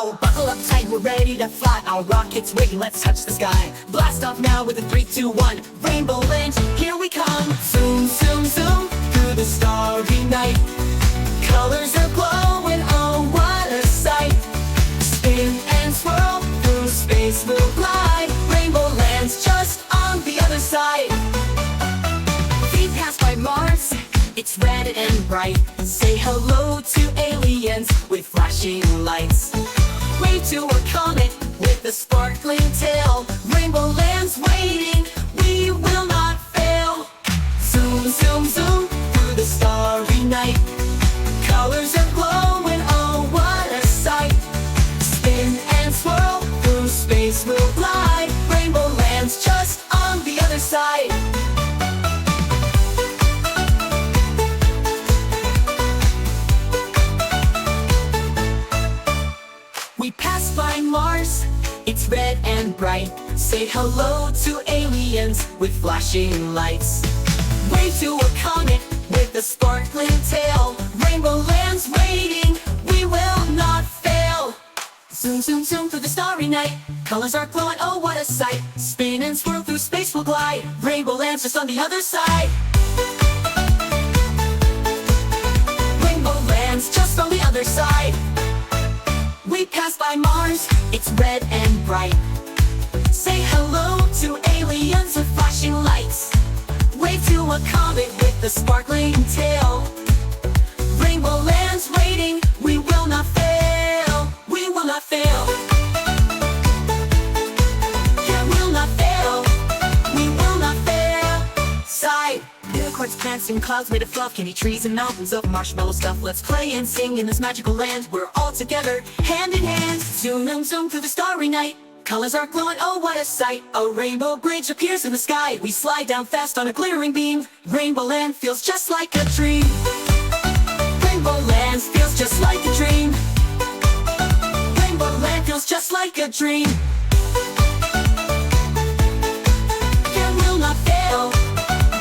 So buckle up tight, we're ready to fly. Our rocket's waiting, let's touch the sky. Blast off now with a 3, 2, 1. Rainbowland, here we come. Zoom, zoom, zoom, through the starry night. Colors are glowing, oh what a sight. Spin and swirl, through space we'll glide. Rainbowland's just on the other side. We pass by Mars, it's red and bright. Say hello to aliens with flashing lights. Wave to a comet with a sparkling tail. Rainbowland's waiting, we will not fail. Zoom, zoom, zoom, through the starry night. Colors are glowing, oh what a sight. Spin and swirl, through space we'll glide. Rainbowland's just on the other side. We pass by Mars, it's red and bright. Say hello to aliens with flashing lights. Wave to a comet with a sparkling tail. Rainbowland's waiting, we will not fail. Zoom, zoom, zoom through the starry night. Colors are glowing, oh what a sight. Spin and swirl through space we'll glide. Rainbowland's just on the other side. Rainbowland's just on the other side. We pass by Mars, it's red and bright. Say hello to aliens with flashing lights. Wave to a comet with a sparkling tail. Rainbowland's waiting, we will not fail. We will not fail. Yeah, we'll not fail. We will not fail. Side. Unicorns, plants, and clouds made of fluff. Candy trees and mountains of marshmallow stuff. Let's play and sing in this magical land. We're all together, hand in hand. Zoom and zoom through the starry night. Colors are glowing, oh what a sight. A rainbow bridge appears in the sky. We slide down fast on a glittering beam. Rainbowland feels just like a dream. Rainbowland feels just like a dream. Rainbowland feels just like a dream. Yeah, we'll not fail.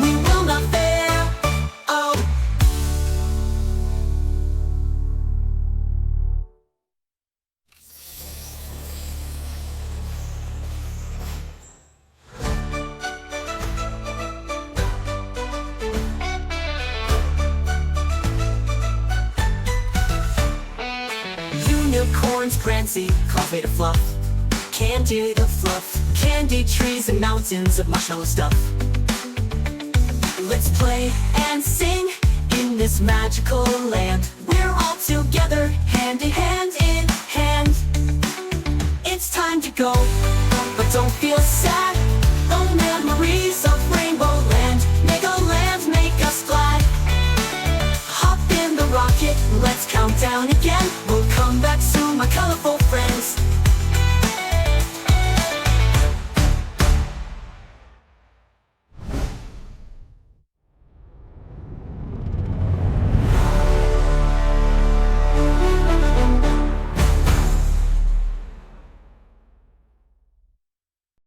We will not fail. Oh. Unicorns, prancy, clouds made of fluff. Candied of fluff. Candy trees and mountains of marshmallow stuff. Let's play and sing in this magical land. We're all together, hand in hand in hand. It's time to go, but don't feel sad. Oh, memories of Rainbowland make a land, make us glad. Hop in the rocket, let's count down again. We'll come back soon, my colorful friends.